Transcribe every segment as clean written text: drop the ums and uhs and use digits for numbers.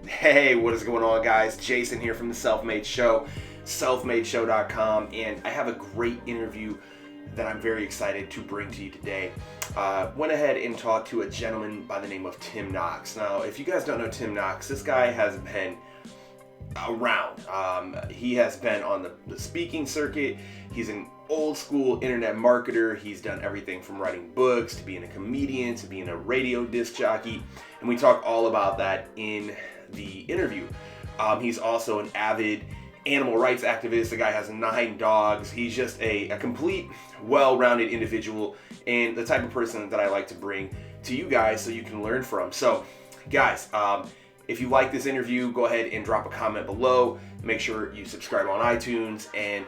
Hey, what is going on, guys? Jason here from the Self-Made Show, selfmadeshow.com, and I have a great interview that I'm very excited to bring to you today. Went ahead and talked to a gentleman by the name of Tim Knox. Now, if you guys don't know Tim Knox, this guy has been around. He has been on the speaking circuit. He's an old school internet marketer. He's done everything from writing books to being a comedian to being a radio disc jockey, and we talk all about that in the interview. He's also an avid animal rights activist. The guy has 9 dogs. He's just a complete, well-rounded individual and the type of person that I like to bring to you guys so you can learn from. So, guys, if you like this interview, go ahead and drop a comment below. Make sure you subscribe on iTunes. And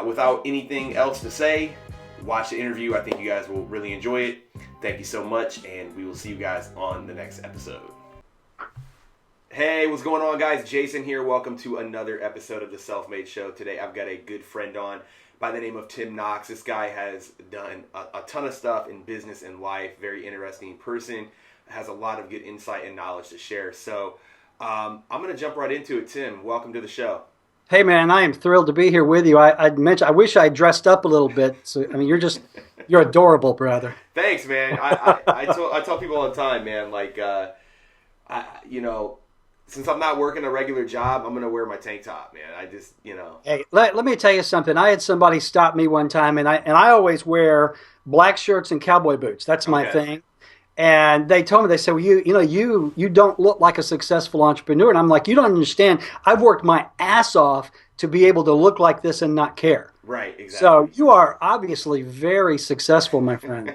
without anything else to say, watch the interview. I think you guys will really enjoy it. Thank you so much, and we will see you guys on the next episode. Hey, what's going on, guys? Jason here. Welcome to another episode of the Self-Made Show. Today, I've got a good friend on by the name of Tim Knox. This guy has done a ton of stuff in business and life. Very interesting person. Has a lot of good insight and knowledge to share. So I'm going to jump right into it. Tim, welcome to the show. Hey, man, I am thrilled to be here with you. I wish I dressed up a little bit. So, I mean, you're adorable, brother. Thanks, man. I tell people all the time, man, like, since I'm not working a regular job, I'm going to wear my tank top, man. Hey, let me tell you something. I had somebody stop me one time, and I always wear black shirts and cowboy boots. That's my thing. And they told me, they said, well, you don't look like a successful entrepreneur. And I'm like, you don't understand. I've worked my ass off to be able to look like this and not care. Right, exactly. So you are obviously very successful, my friend.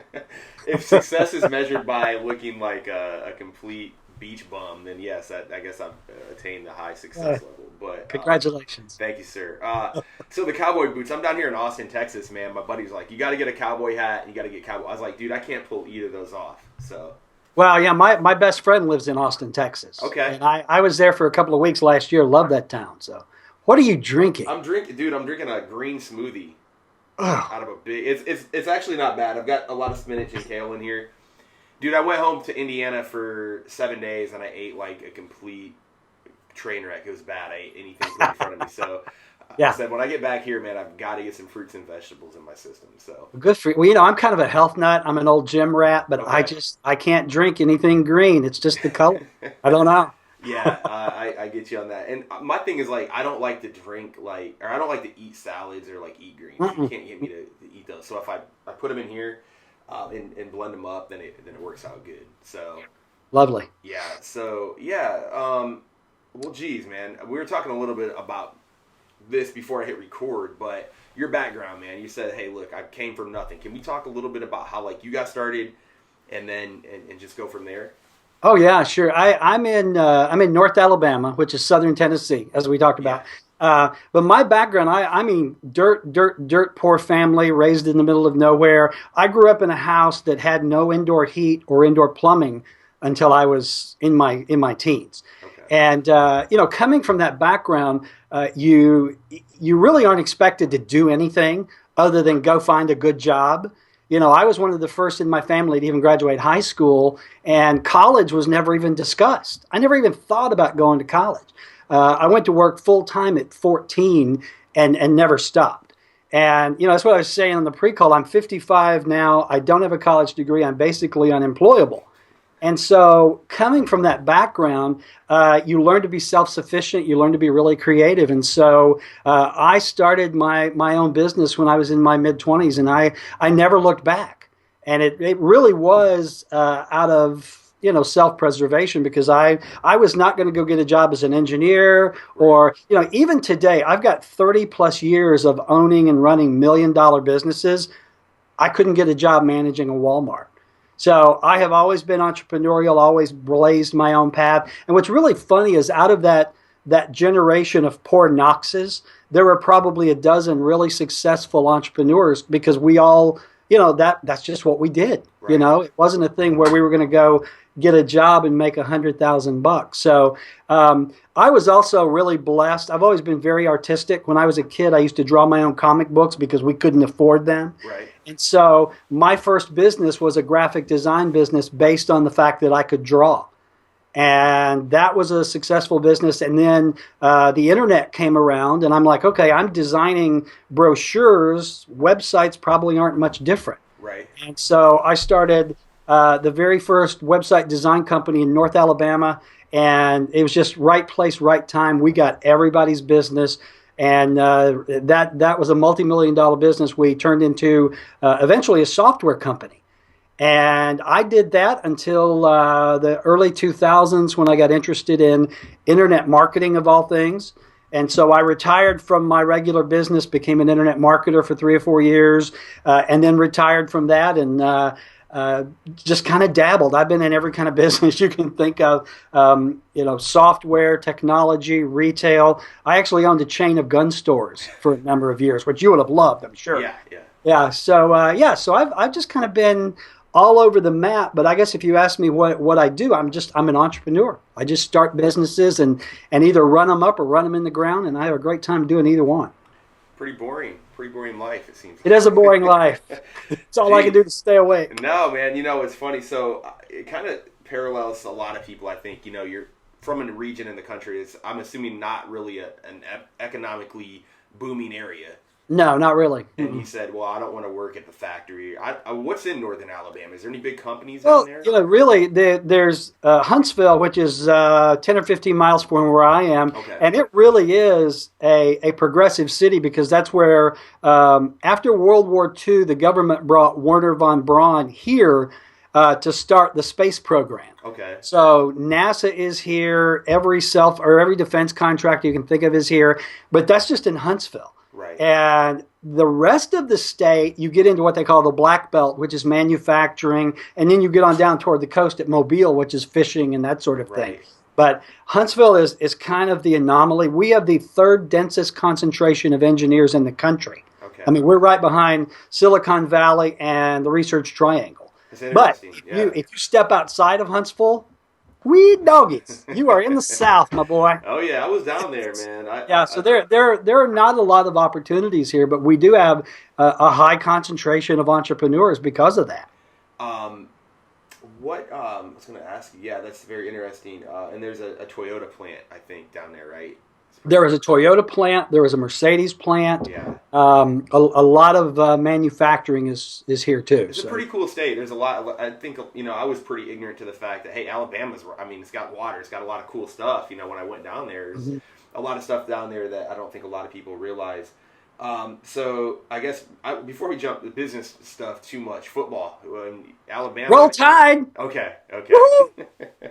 If success is measured by looking like a complete beach bum, then yes, I guess I've attained the high success level. But congratulations. Thank you, sir. So the cowboy boots, I'm down here in Austin, Texas, man. My buddy's like, you got to get a cowboy hat and you got to get cowboy. I was like, dude, I can't pull either of those off. So, well, yeah, my best friend lives in Austin, Texas. Okay. And I was there for a couple of weeks last year. Love that town. So, what are you drinking? I'm drinking a green smoothie out of a big. It's actually not bad. I've got a lot of spinach and kale in here. Dude, I went home to Indiana for 7 days and I ate like a complete train wreck. It was bad. I ate anything put in front of me. So I said, when I get back here, man, I've got to get some fruits and vegetables in my system. So good for you. Well, I'm kind of a health nut. I'm an old gym rat, but I can't drink anything green. It's just the color. I don't know. Yeah, I get you on that. And my thing is, like, I don't like to drink, or I don't like to eat salads or, like, eat greens. You can't get me to eat those. So if I put them in here and blend them up, then it works out good. So lovely. Yeah. So, well, geez, man. We were talking a little bit about this before I hit record, but your background, man. You said, hey, look, I came from nothing. Can we talk a little bit about how, like, you got started and then and just go from there? Oh yeah, sure. I'm in North Alabama, which is southern Tennessee, as we talked about. But my background, I mean, dirt poor family, raised in the middle of nowhere. I grew up in a house that had no indoor heat or indoor plumbing until I was in my teens. Okay. And coming from that background, you really aren't expected to do anything other than go find a good job. I was one of the first in my family to even graduate high school, and college was never even discussed. I never even thought about going to college. I went to work full-time at 14 and never stopped. And, that's what I was saying on the pre-call. I'm 55 now. I don't have a college degree. I'm basically unemployable. And so coming from that background, you learn to be self-sufficient. You learn to be really creative. And so I started my own business when I was in my mid-20s, and I never looked back. And it really was out of self-preservation, because I was not going to go get a job as an engineer or, even today, I've got 30 plus years of owning and running $1 million businesses. I couldn't get a job managing a Walmart. So I have always been entrepreneurial, always blazed my own path. And what's really funny is out of that generation of poor Knoxes, there were probably a dozen really successful entrepreneurs, because we all, that's just what we did. Right. It wasn't a thing where we were going to go get a job and make $100,000. So I was also really blessed. I've always been very artistic. When I was a kid, I used to draw my own comic books because we couldn't afford them. Right. And so my first business was a graphic design business based on the fact that I could draw. And that was a successful business. And then the internet came around, and I'm like, okay, I'm designing brochures. Websites probably aren't much different. Right. And so I started the very first website design company in North Alabama, and it was just right place, right time. We got everybody's business, and that was a multi-million-dollar business we turned into eventually a software company. And I did that until the early 2000s when I got interested in internet marketing of all things. And so I retired from my regular business, became an internet marketer for 3 or 4 years, and then retired from that and just kind of dabbled. I've been in every kind of business you can think of, software, technology, retail. I actually owned a chain of gun stores for a number of years, which you would have loved, I'm sure. Yeah. Yeah. So I've just kind of been all over the map. But I guess if you ask me what I do, I'm an entrepreneur. I just start businesses and either run them up or run them in the ground, and I have a great time doing either one. Pretty boring life, it seems. It is a boring life. It's all I can do to stay awake. No, man, it's funny. So it kind of parallels a lot of people, I think. You're from a region in the country that's, I'm assuming, not really an economically booming area. No, not really. And he said, well, I don't want to work at the factory. What's in northern Alabama? Is there any big companies down there? Really, there's Huntsville, which is 10 or 15 miles from where I am. Okay. And it really is a progressive city because that's where, after World War II, the government brought Wernher von Braun here to start the space program. Okay. So NASA is here. Every defense contractor you can think of is here. But that's just in Huntsville. Right. And the rest of the state, you get into what they call the Black Belt, which is manufacturing, and then you get on down toward the coast at Mobile, which is fishing and that sort of thing. Right. But Huntsville is kind of the anomaly. We have the third densest concentration of engineers in the country. Okay. I mean, we're right behind Silicon Valley and the Research Triangle. But if you step outside of Huntsville, wee doggies, you are in the South, my boy. Oh yeah, I was down there, man. There are not a lot of opportunities here, but we do have a high concentration of entrepreneurs because of that. I was going to ask you. Yeah, that's very interesting. And there's a Toyota plant, I think, down there, right? There is a Toyota plant. There is a Mercedes plant. Yeah. A lot of manufacturing is here too. It's a pretty cool state. There's a lot. I think I was pretty ignorant to the fact that Alabama's. I mean, it's got water. It's got a lot of cool stuff. When I went down there, there's a lot of stuff down there that I don't think a lot of people realize. So I guess before we jump the business stuff too much, football. Alabama. Roll Tide. Okay.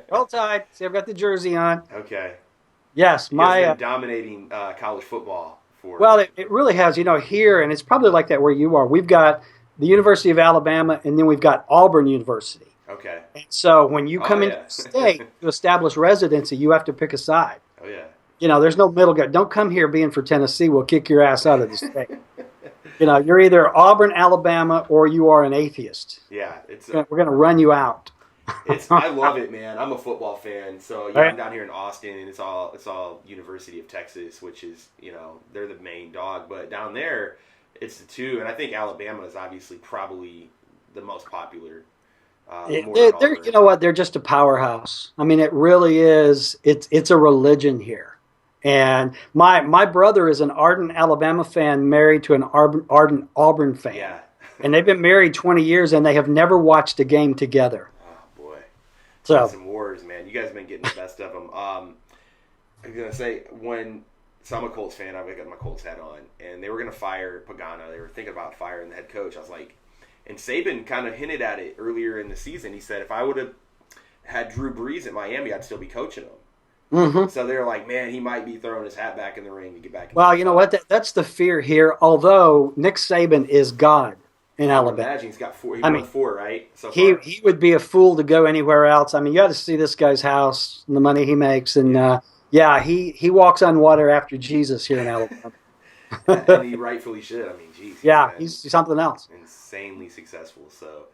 Roll Tide. See, I've got the jersey on. Okay. Yes, You've been dominating college football for. Well, it really has. Here, and it's probably like that where you are. We've got the University of Alabama, and then we've got Auburn University. Okay. And so when you come into the state to establish residency, you have to pick a side. Oh yeah. There's no middle ground. Don't come here being for Tennessee. We'll kick your ass out of the state. You're either Auburn, Alabama, or you are an atheist. Yeah, we're going to run you out. I love it, man. I'm a football fan, so I'm down here in Austin, and it's all University of Texas, which is they're the main dog. But down there, it's the two, and I think Alabama is obviously probably the most popular. They're just a powerhouse. I mean, it really is. It's a religion here, and my brother is an ardent Alabama fan, married to an ardent Auburn fan. Yeah. And they've been married 20 years, and they have never watched a game together. Some wars, man. You guys have been getting the best of them. I was going to say, so I'm a Colts fan. I've got my Colts hat on. And they were going to fire Pagano. They were thinking about firing the head coach. I was like, and Saban kind of hinted at it earlier in the season. He said, if I would have had Drew Brees at Miami, I'd still be coaching him. Mm-hmm. So they're like, man, he might be throwing his hat back in the ring to get back. Well, you know what? That's the fear here. Although Nick Saban is God in Alabama. I imagine he's got four. Won 4, right? So he would be a fool to go anywhere else. I mean, you got to see this guy's house and the money he makes, and he walks on water after Jesus here in Alabama. And he rightfully should. I mean, geez. Yeah, he's something else. Insanely successful. So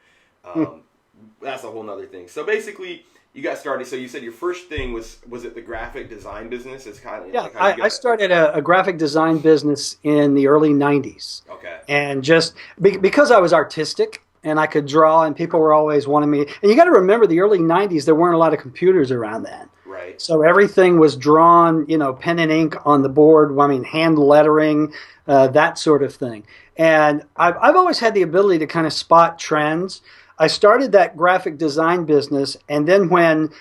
that's a whole nother thing. So basically, you got started. So you said your first thing was it the graphic design business? It's kind of I started a graphic design business in the early '90s. Okay. And just because I was artistic and I could draw, and people were always wanting me. And you got to remember, the early '90s, there weren't a lot of computers around then. Right. So everything was drawn, pen and ink on the board. I mean, hand lettering, that sort of thing. And I've always had the ability to kind of spot trends. I started that graphic design business, and then when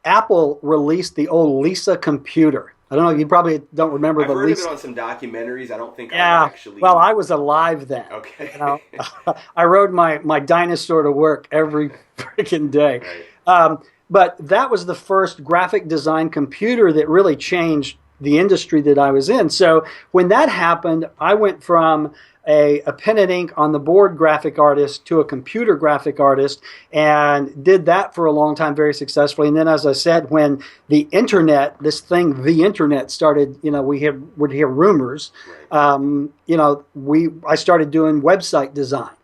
Apple released the old Lisa computer. I don't know. You probably don't remember I've the heard Lisa. of it on some documentaries. I don't think I actually. Well, I was alive then. Okay. I rode my dinosaur to work every freaking day. Right. But that was the first graphic design computer that really changed the industry that I was in. So when that happened, I went from a pen and ink on the board graphic artist to a computer graphic artist, and did that for a long time very successfully. And then, as I said, when the internet, the internet started, we would hear rumors. Right. I started doing website design.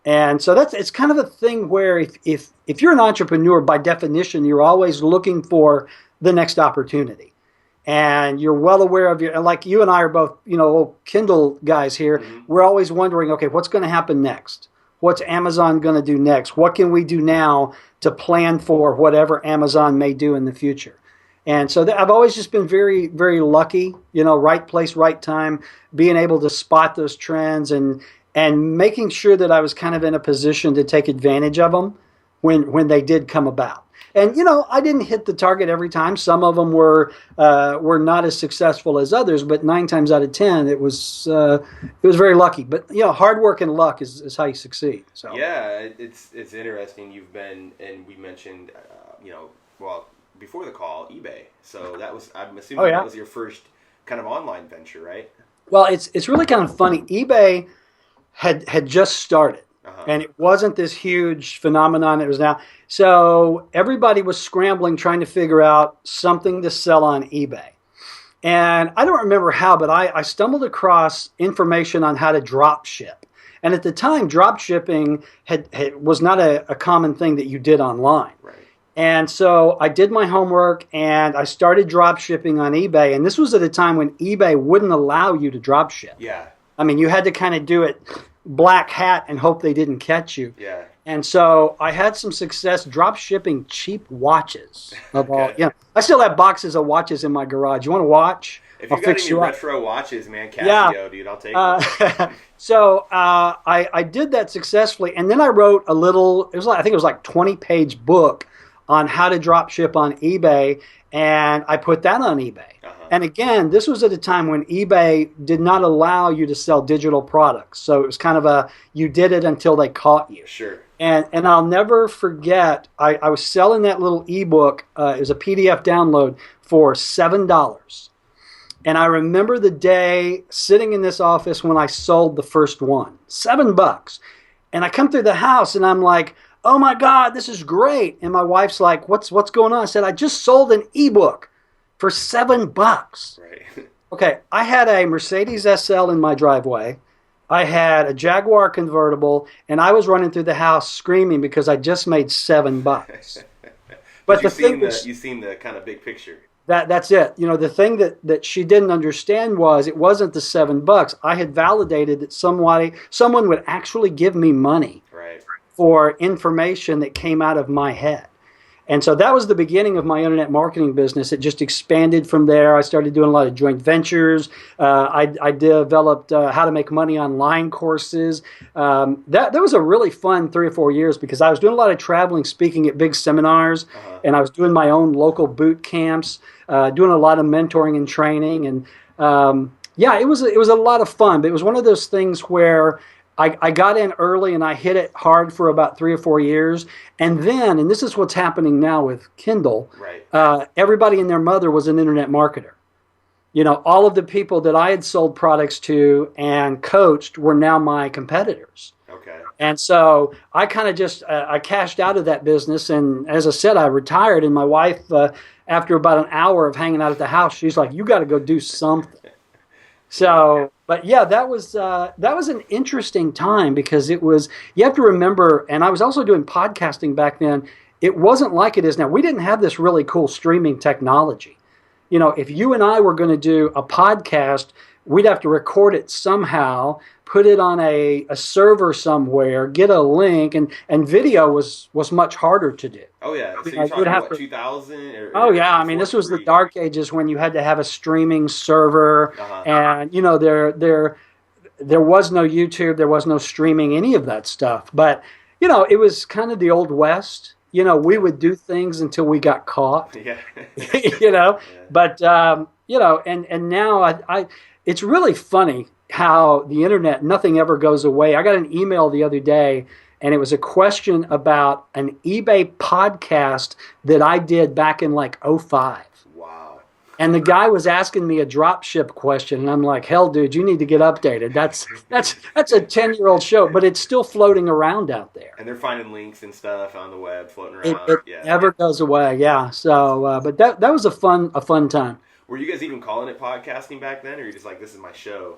And so it's kind of a thing where if you're an entrepreneur, by definition, you're always looking for the next opportunity. And you're well aware of like you and I are both, old Kindle guys here. Mm-hmm. We're always wondering, okay, what's going to happen next? What's Amazon going to do next? What can we do now to plan for whatever Amazon may do in the future? And so I've always just been very, very lucky, right place, right time, being able to spot those trends and making sure that I was kind of in a position to take advantage of them when they did come about. And, I didn't hit the target every time. Some of them were not as successful as others, but 9 times out of 10, it was very lucky. But, hard work and luck is how you succeed. So yeah, it's interesting. You've been, and we mentioned, before the call, eBay. So I'm assuming that was your first kind of online venture, right? Well, it's really kind of funny. eBay had just started. And it wasn't this huge phenomenon it was now. So everybody was scrambling, trying to figure out something to sell on eBay. And I don't remember how, but I stumbled across information on how to drop ship. And at the time, drop shipping was not a common thing that you did online. Right. And so I did my homework, and I started drop shipping on eBay. And this was at a time when eBay wouldn't allow you to drop ship. Yeah. I mean, you had to kind of do it black hat and hope they didn't catch you. Yeah. And so I had some success drop shipping cheap watches. I still have boxes of watches in my garage. You want a watch? If you got any retro watches, man, Casio, dude, I'll take them. So I did that successfully, and then I wrote a little. I think it was like 20-page book on how to drop ship on eBay, and I put that on eBay. And again, this was at a time when eBay did not allow you to sell digital products. So it was kind of you did it until they caught you. Sure. And I'll never forget, I was selling that little ebook, it was a PDF download, for $7. And I remember the day sitting in this office when I sold the first one, $7. And I come through the house and I'm like, oh my God, this is great. And my wife's like, what's going on? I said, I just sold an ebook for $7. Right. Okay, I had a Mercedes SL in my driveway. I had a Jaguar convertible, and I was running through the house screaming because I just made $7. But you've seen the kind of big picture. That's it. The thing that she didn't understand was it wasn't the $7. I had validated that someone would actually give me money for information that came out of my head. And so that was the beginning of my internet marketing business. It just expanded from there. I started doing a lot of joint ventures. I developed how to make money online courses. That was a really fun 3 or 4 years because I was doing a lot of traveling, speaking at big seminars, and I was doing my own local boot camps, doing a lot of mentoring and training. And it was a lot of fun. But it was one of those things where I got in early and I hit it hard for about 3 or 4 years. And then, and this is what's happening now with Kindle, everybody and their mother was an internet marketer. All of the people that I had sold products to and coached were now my competitors. Okay. And so I kind of just, I cashed out of that business. And as I said, I retired. And my wife, after about an hour of hanging out at the house, she's like, you got to go do something. So, but yeah, that was an interesting time because it was, you have to remember, and I was also doing podcasting back then. It wasn't like it is now. We didn't have this really cool streaming technology. If you and I were going to do a podcast, we'd have to record it somehow, put it on a server somewhere, get a link, and video was much harder to do. Oh yeah. So You know, you're talking what, to, 2000 oh or yeah, I mean before this was the 3? dark ages when you had to have a streaming server, Uh-huh. and there was no YouTube, there was no streaming, any of that stuff. But it was kind of the old west. We would do things until we got caught. Yeah. you know, Yeah. but and now it's really funny how the internet, nothing ever goes away. I got an email the other day, and it was a question about an eBay podcast that I did back in like '05. Wow. And the guy was asking me a drop ship question, and I'm like, "Hell, dude, you need to get updated. That's a 10-year-old show, but it's still floating around out there. And they're finding links and stuff on the web floating It, around. it Yeah. never goes away." Yeah. So, but that was a fun time. Were you guys even calling it podcasting back then, or you're just like, this is my show?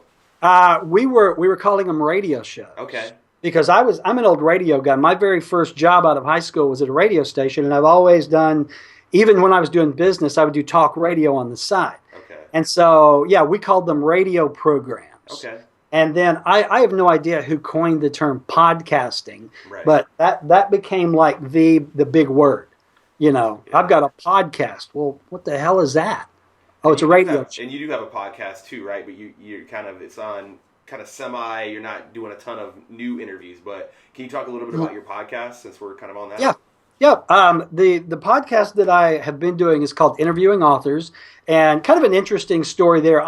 We were calling them radio shows. Okay. Because I'm an old radio guy. My very first job out of high school was at a radio station, and I've always done, even when I was doing business, I would do talk radio on the side. Okay. And so, yeah, we called them radio programs. Okay. And then I have no idea who coined the term podcasting, Right. but that became like the big word. Yeah. I've got a podcast. Well, what the hell is that? Oh, it's a You do radio have- show. And you do have a podcast too, right? But you're kind of, it's on kind of semi, you're not doing a ton of new interviews, but can you talk a little bit about your podcast since we're kind of on that? Yeah. Yeah. The podcast that I have been doing is called Interviewing Authors, and kind of an interesting story there.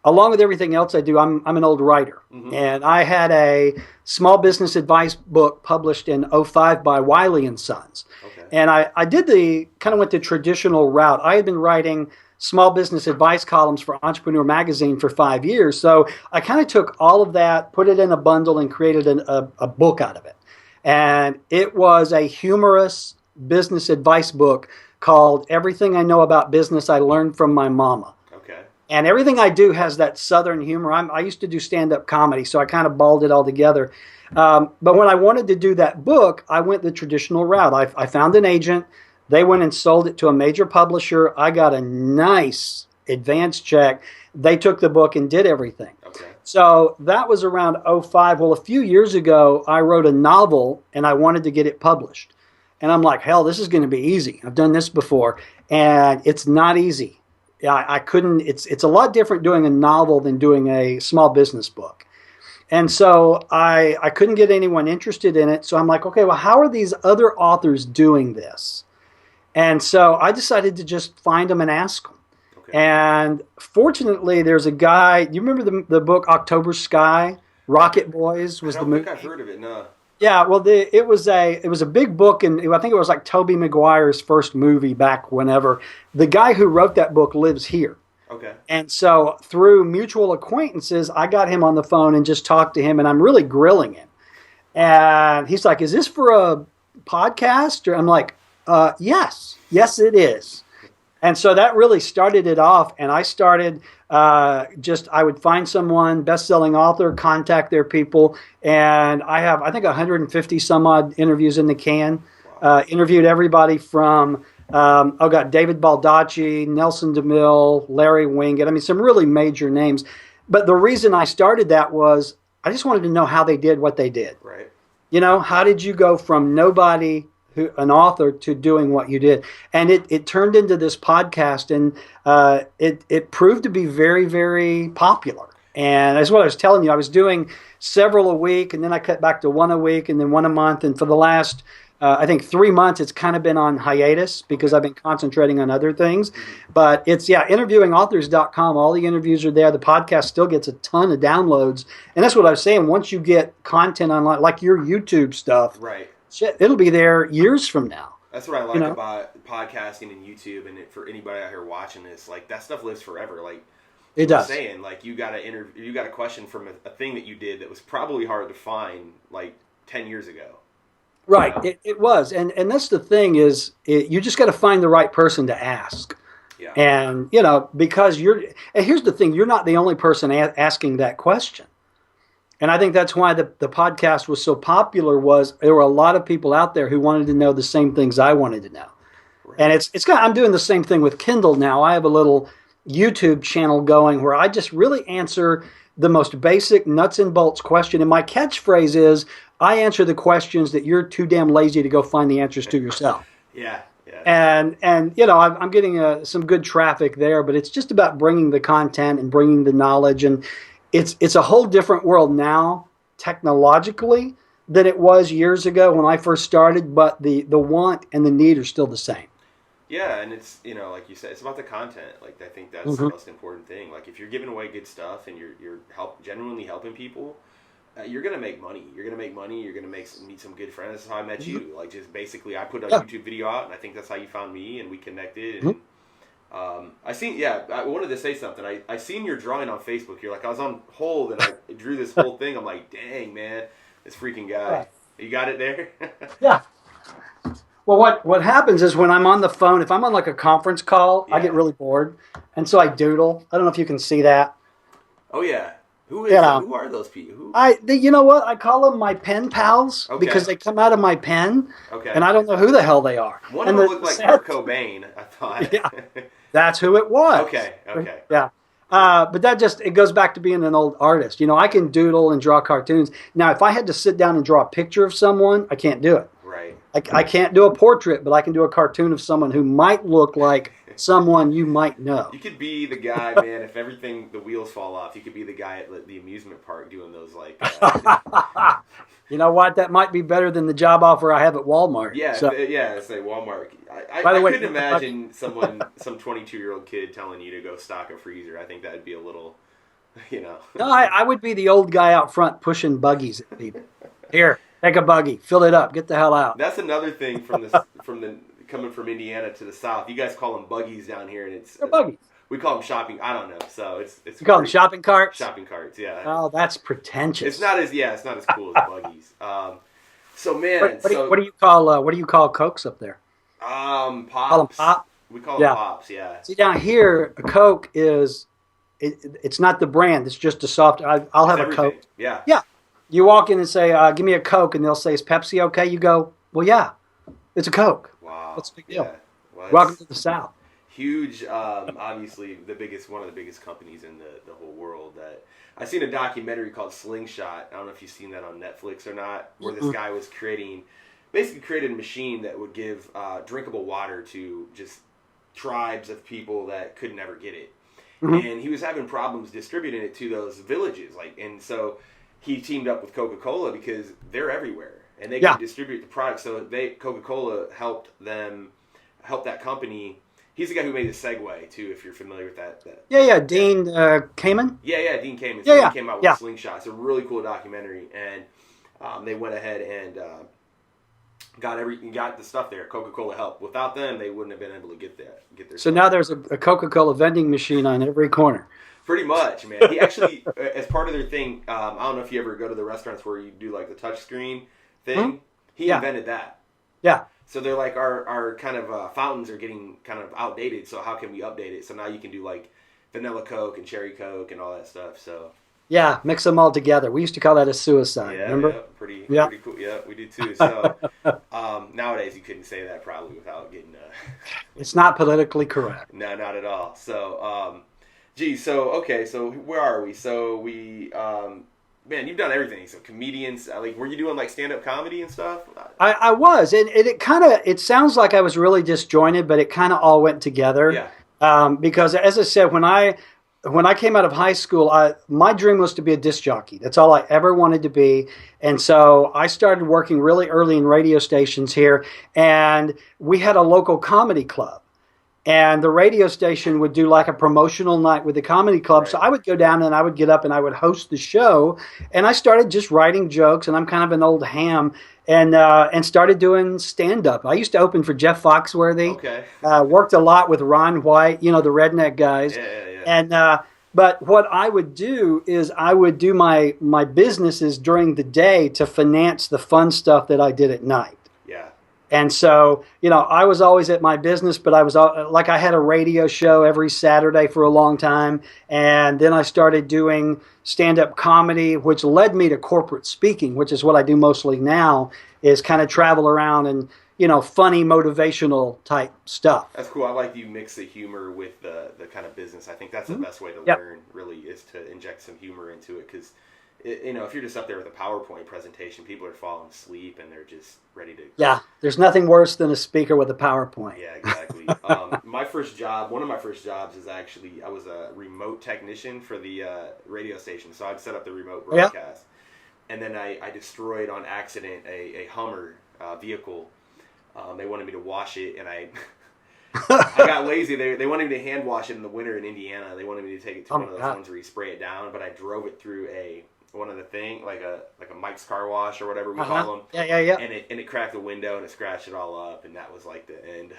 Along with everything else I do, I'm an old writer, and I had a small business advice book published in '05 by Wiley and Sons. Okay. And I went the traditional route. I had been writing small business advice columns for Entrepreneur Magazine for 5 years. So I kind of took all of that, put it in a bundle, and created a book out of it. And it was a humorous business advice book called Everything I Know About Business I Learned from My Mama. Okay. And everything I do has that Southern humor. I used to do stand-up comedy, so I kind of balled it all together. But when I wanted to do that book, I went the traditional route. I found an agent. They went and sold it to a major publisher. I got a nice advance check. They took the book and did everything. Okay. So that was around '05. Well, a few years ago, I wrote a novel, and I wanted to get it published. And I'm like, hell, this is going to be easy. I've done this before. And it's not easy. I couldn't. It's a lot different doing a novel than doing a small business book. And so I couldn't get anyone interested in it. So I'm like, okay, well, how are these other authors doing this? And so I decided to just find them and ask them. Okay. And fortunately, there's a guy. You remember the book October Sky? Rocket Boys was the movie. I don't think I've heard of it. No. Yeah, well, it was a big book, and I think it was like Tobey Maguire's first movie back whenever. The guy who wrote that book lives here. Okay. And so through mutual acquaintances, I got him on the phone and just talked to him, and I'm really grilling him. And he's like, "Is this for a podcast?" Or I'm like, yes, it is. And so that really started it off. And I started I would find someone, best-selling author, contact their people. And I have, I think, 150 some odd interviews in the can. Wow. Interviewed everybody from, David Baldacci, Nelson DeMille, Larry Winget. I mean, some really major names. But the reason I started that was I just wanted to know how they did what they did. Right. How did you go from nobody, an author, to doing what you did? And it turned into this podcast, and it proved to be very, very popular. And that's what I was telling you. I was doing several a week, and then I cut back to one a week, and then one a month. And for the last, I think 3 months, it's kind of been on hiatus because I've been concentrating on other things. But it's, interviewingauthors.com. All the interviews are there. The podcast still gets a ton of downloads. And that's what I was saying. Once you get content online, like your YouTube stuff, right, shit, it'll be there years from now. That's what I like about podcasting and YouTube, and for anybody out here watching this, like, that stuff lives forever. Like, it does. Saying, like, you got a question from a thing that you did that was probably hard to find like 10 years ago. Right, it was, and that's the thing is, you just got to find the right person to ask. Yeah. And because and here's the thing, you're not the only person asking that question. And I think that's why the podcast was so popular. Was there were a lot of people out there who wanted to know the same things I wanted to know. Right. And I'm doing the same thing with Kindle now. I have a little YouTube channel going where I just really answer the most basic nuts and bolts question. And my catchphrase is, I answer the questions that you're too damn lazy to go find the answers to yourself. Yeah, yeah. And I'm getting some good traffic there, but it's just about bringing the content and bringing the knowledge. And it's a whole different world now technologically than it was years ago when I first started, but the want and the need are still the same. Yeah, and it's, like you said, it's about the content. Like, I think that's the most important thing. Like, if you're giving away good stuff and you're genuinely helping people, you're gonna make money. You're gonna make money. You're gonna meet some good friends. That's how I met you. Like, just basically, I put a YouTube video out, and I think that's how you found me, and we connected. And I wanted to say something. I seen your drawing on Facebook. You're like, I was on hold, and I drew this whole thing. I'm like, dang, man, this freaking guy. You got it there? Yeah. Well, what happens is when I'm on the phone, if I'm on like a conference call, I get really bored, and so I doodle. I don't know if you can see that. Oh yeah, who are those people? You know what? I call them my pen pals because they come out of my pen, and I don't know who the hell they are. One of them looked like Kurt Cobain, I thought. Yeah, that's who it was. Okay. Yeah. But it goes back to being an old artist. I can doodle and draw cartoons. Now, if I had to sit down and draw a picture of someone, I can't do it. Right. I can't do a portrait, but I can do a cartoon of someone who might look like someone you might know. You could be the guy, man, if the wheels fall off, you could be the guy at the amusement park doing those, like... You know what? That might be better than the job offer I have at Walmart. Yeah, say Walmart. I couldn't imagine some 22-year-old kid telling you to go stock a freezer. I think that would be a little, No, I would be the old guy out front pushing buggies at people. Here, take a buggy, fill it up, get the hell out. That's another thing from coming from Indiana to the South. You guys call them buggies down here, and They're buggies. We call them shopping. I don't know. So it's you call them shopping carts. Shopping carts, yeah. Oh, that's pretentious. It's not as cool as buggies. So man, what do you call Cokes up there? Pops. Call them pop. We call them pops. Yeah. See, down here, a Coke is it's not the brand. It's just a soft. I'll have a Coke. Yeah. Yeah. You walk in and say, "Give me a Coke," and they'll say, "Is Pepsi okay?" You go, "Well, yeah, it's a Coke." Wow. That's a big deal. Yeah. Well, welcome to the South. Huge, obviously one of the biggest companies in the whole world. That I seen a documentary called Slingshot. I don't know if you've seen that on Netflix or not, where this guy was basically created a machine that would give drinkable water to just tribes of people that could never get it. And he was having problems distributing it to those villages, and so he teamed up with Coca-Cola because they're everywhere and they can distribute the product. So Coca-Cola helped that company. He's the guy who made the Segway, too, if you're familiar with that. Yeah, Dean Kamen? Yeah, Dean Kamen. So he came out with Slingshot. It's a really cool documentary, and they went ahead and got the stuff there. Coca-Cola helped. Without them, they wouldn't have been able to get their So stuff. now there's a Coca-Cola vending machine on every corner. Pretty much, man. He actually, as part of their thing, I don't know if you ever go to the restaurants where you do like the touch screen thing. He invented that. Yeah. So they're like, our kind of fountains are getting kind of outdated, so how can we update it? So now you can do like vanilla Coke and cherry Coke and all that stuff. So yeah, mix them all together. We used to call that a suicide. Remember? Yeah, pretty cool. Yeah, we do too. So nowadays you couldn't say that probably without getting. It's not politically correct. No, not at all. So, so where are we? So we. Man, you've done everything. So comedians, were you doing like stand-up comedy and stuff? I was, and it sounds like I was really disjointed, but it kind of all went together. Yeah. Because as I said, when I came out of high school, my dream was to be a disc jockey. That's all I ever wanted to be. And so I started working really early in radio stations here, and we had a local comedy club. And the radio station would do like a promotional night with the comedy club. Right. So I would go down and I would get up and I would host the show. And I started just writing jokes. And I'm kind of an old ham. And started doing stand-up. I used to open for Jeff Foxworthy. Okay. Worked a lot with Ron White, the redneck guys. Yeah. And but what I would do is I would do my businesses during the day to finance the fun stuff that I did at night. Yeah. And so, I was always at my business, but I had a radio show every Saturday for a long time. And then I started doing stand-up comedy, which led me to corporate speaking, which is what I do mostly now, is kind of travel around and, funny, motivational type stuff. That's cool. I like you mix the humor with the kind of business. I think that's the best way to Yep. learn, really, is to inject some humor into it. Because, if you're just up there with a PowerPoint presentation, people are falling asleep and they're just ready to. Yeah, there's nothing worse than a speaker with a PowerPoint. Yeah, exactly. One of my first jobs is actually, I was a remote technician for the radio station. So I'd set up the remote broadcast. And then I destroyed on accident a Hummer vehicle. They wanted me to wash it, and I got lazy. They wanted me to hand wash it in the winter in Indiana. They wanted me to take it to one of those ones where you spray it down, but I drove it through one of the thing, like a Mike's Car Wash or whatever we call them. Yeah. And it cracked the window and it scratched it all up, and that was like the end.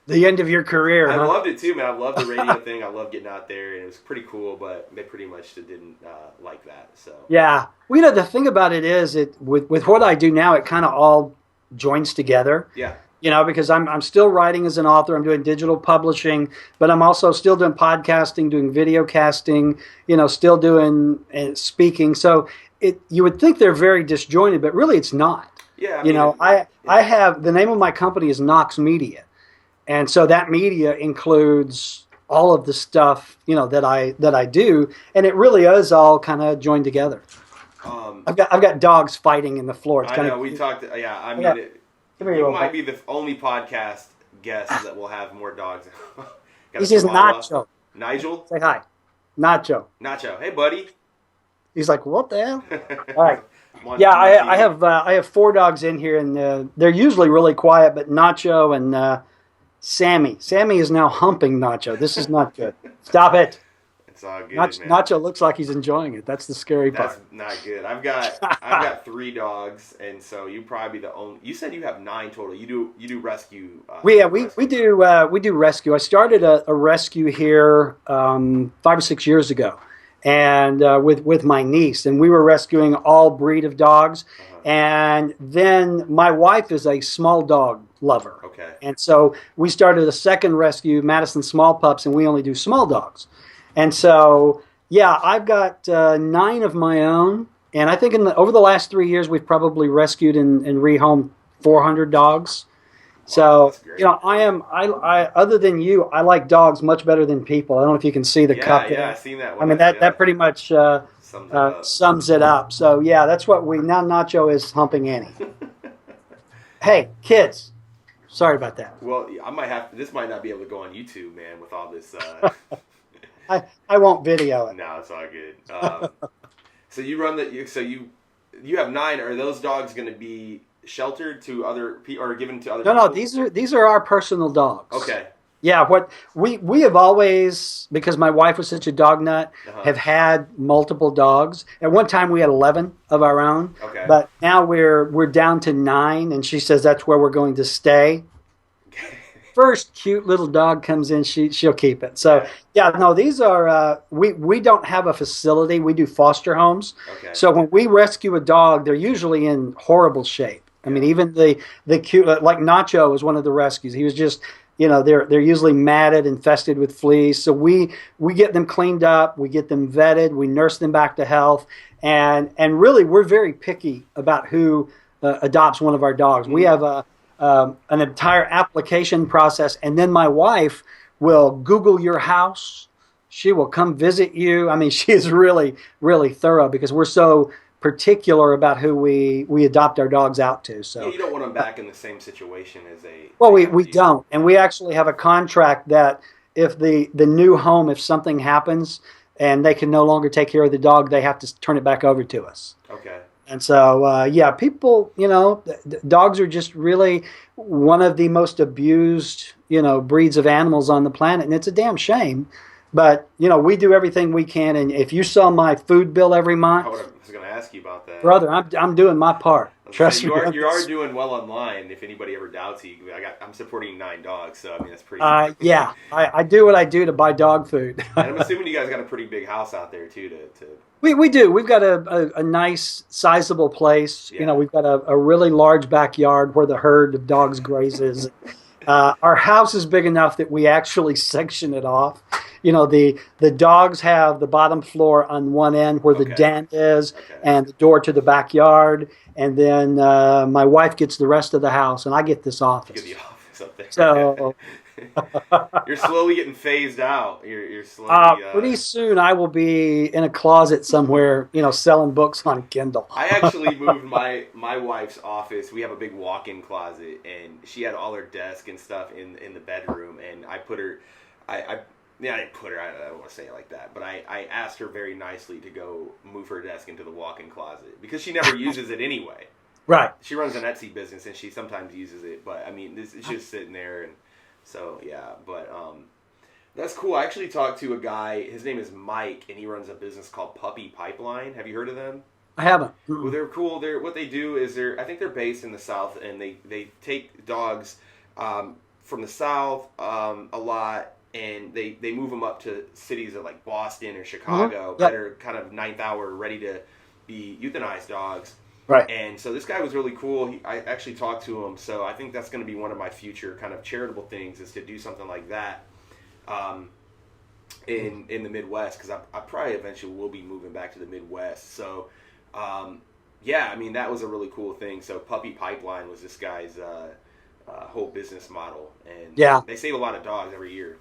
The end of your career. I loved it too, man. I loved the radio thing. I loved getting out there, and it was pretty cool. But they pretty much didn't like that. So yeah, well, the thing about it is, with what I do now, it kind of all joins together. Yeah. Because I'm still writing as an author. I'm doing digital publishing, but I'm also still doing podcasting, doing video casting. Still doing speaking. So you would think they're very disjointed, but really it's not. Yeah. I have, the name of my company is Knox Media. And so that media includes all of the stuff, that I do, and it really is all kind of joined together. I've got dogs fighting in the floor. It's I know we talked. Yeah, I mean, you might be the only podcast guest that will have more dogs. This is Nacho. Nigel, say hi, Nacho. Nacho, hey buddy. He's like, what the hell? All right. I have 4 dogs in here, and they're usually really quiet, but Nacho and Sammy is now humping Nacho. This is not good. Stop it. It's all good, man. Nacho looks like he's enjoying it. That's the scary part. That's not good. I've got 3 dogs, and so you probably the only. You said you have 9 total. You do rescue. We do rescue. I started a rescue here 5 or 6 years ago, and with my niece, and we were rescuing all breed of dogs. And then my wife is a small dog lover. Okay. And so we started a second rescue, Madison Small Pups, and we only do small dogs. And so, yeah, I've got 9 of my own. And I think over the last 3 years, we've probably rescued and rehomed 400 dogs. Wow, so, I other than you, I like dogs much better than people. I don't know if you can see the cup. Yeah, I've seen that one. I mean, that pretty much sums it up. So, yeah, that's what now Nacho is humping Annie. Hey, kids. Sorry about that. Well, this might not be able to go on YouTube, man, with all this. I won't video it. No, it's all good. So you run you have 9. Are those dogs going to be sheltered to other people or given to other people? No, these are our personal dogs. Okay. Yeah, what we have always, because my wife was such a dog nut, have had multiple dogs. At one time we had 11 of our own. Okay. But now we're down to 9, and she says that's where we're going to stay. First cute little dog comes in, she'll keep it. So yeah, no, these are we don't have a facility. We do foster homes. Okay. So when we rescue a dog, they're usually in horrible shape. I mean, even the cute, like Nacho was one of the rescues. He was just, they're usually matted, infested with fleas. So we get them cleaned up, we get them vetted, we nurse them back to health, and really we're very picky about who adopts one of our dogs. Mm-hmm. We have an entire application process, and then my wife will Google your house. She will come visit you. I mean, she is really, really thorough because we're so particular about who we adopt our dogs out to. So yeah, you don't want them back in the same situation as a. Well, we don't, and we actually have a contract that if the new home, if something happens and they can no longer take care of the dog, they have to turn it back over to us. Okay. And so, people, dogs are just really one of the most abused, breeds of animals on the planet. And it's a damn shame. But, we do everything we can. And if you saw my food bill every month. I was going to ask you about that. Brother, I'm doing my part. Trust me. You are doing well online. If anybody ever doubts you, I'm supporting 9 dogs. So, I mean, that's pretty. Yeah, I do what I do to buy dog food. And I'm assuming you guys got a pretty big house out there, too, to We do. We've got a nice, sizable place. Yeah. We've got a really large backyard where the herd of dogs grazes. Our house is big enough that we actually section it off. the dogs have the bottom floor on one end where the Okay. den is, Okay. and the door to the backyard, and then my wife gets the rest of the house, and I get this You office. get the office up there. So You're slowly getting phased out. You're slowly. pretty soon I will be in a closet somewhere, selling books on Kindle. I actually moved my wife's office. We have a big walk-in closet, and she had all her desk and stuff in the bedroom. And I put her, I didn't put her. I don't want to say it like that, but I asked her very nicely to go move her desk into the walk-in closet because she never uses it anyway. Right. She runs an Etsy business, and she sometimes uses it, but I mean, it's just sitting there, and so yeah. But that's cool. I actually talked to a guy. His name is Mike, and he runs a business called Puppy Pipeline. Have you heard of them? I haven't. Well, they're cool. What they do is I think they're based in the South, and they take dogs from the South a lot, and they move them up to cities like Boston or Chicago that are kind of ninth hour, ready to be euthanized dogs. Right. And so this guy was really cool. I actually talked to him, so I think that's going to be one of my future kind of charitable things is to do something like that in the Midwest, because I probably eventually will be moving back to the Midwest. So, yeah, I mean, that was a really cool thing. So Puppy Pipeline was this guy's whole business model, and they save a lot of dogs every year.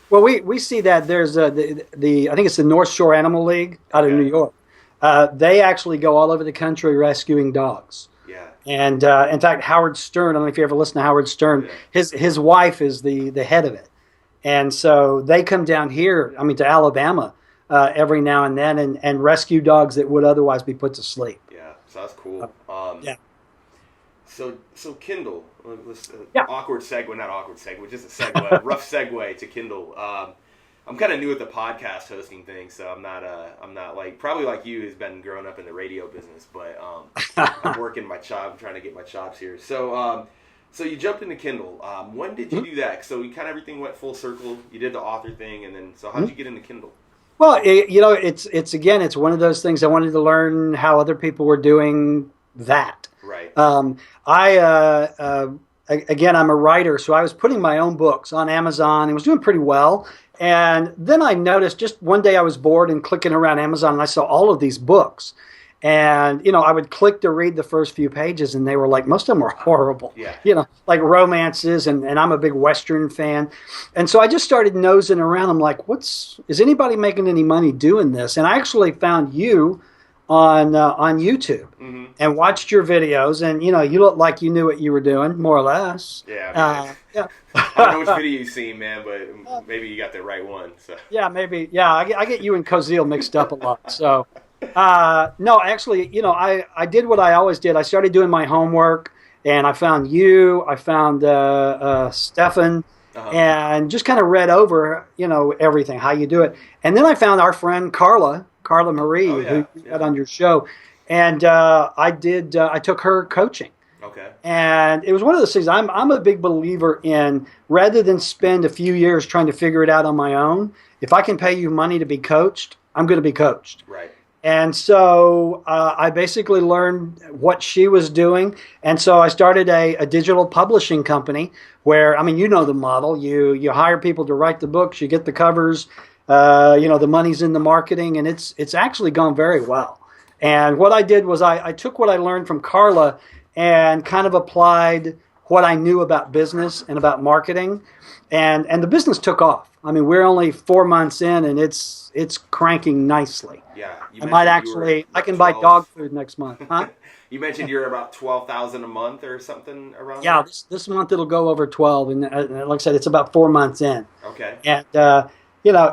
Well, we see that there's the I think it's the North Shore Animal League out of New York. They actually go all over the country rescuing dogs. Yeah. And in fact, Howard Stern, I don't know if you ever listen to Howard Stern, his wife is the head of it. And so they come down here, to Alabama every now and then and rescue dogs that would otherwise be put to sleep. Yeah, so that's cool. So Kindle, awkward segue, not awkward segue, just a segue, rough segue to Kindle. I'm kind of new at the podcast hosting thing, so I'm not like probably like you who's been growing up in the radio business, but I'm working my job, trying to get my chops here. So you jumped into Kindle. When did you do that? So you kind of everything went full circle. You did the author thing, and then so how did you get into Kindle? Well, it's one of those things. I wanted to learn how other people were doing that. Right. Again, I'm a writer, so I was putting my own books on Amazon and was doing pretty well. And then I noticed just one day I was bored and clicking around Amazon and I saw all of these books. And, I would click to read the first few pages and they were like, most of them were horrible. Yeah. Like romances, and I'm a big Western fan. And so I just started nosing around. I'm like, is anybody making any money doing this? And I actually found you on YouTube and watched your videos, and you look like you knew what you were doing, more or less. Yeah. I don't know which video you've seen, man, but maybe you got the right one. So. Yeah, maybe. Yeah, I get you and Cozille mixed up a lot. So, no, actually, I did what I always did. I started doing my homework, and I found you. I found Stefan. And just kind of read over, everything, how you do it. And then I found our friend Carla Marie, who you had on your show. And I took her coaching. Okay. And it was one of those things, I'm a big believer in, rather than spend a few years trying to figure it out on my own, if I can pay you money to be coached, I'm going to be coached. Right. And so I basically learned what she was doing. And so I started a digital publishing company where, the model. You hire people to write the books, you get the covers, the money's in the marketing, and it's actually gone very well. And what I did was I took what I learned from Carla and kind of applied what I knew about business and about marketing. And the business took off. We're only 4 months in, and it's cranking nicely. Yeah, I can buy dog food next month. Huh? You mentioned you're about 12,000 a month or something around. Yeah, there? this month it'll go over 12, and like I said, it's about 4 months in. Okay. And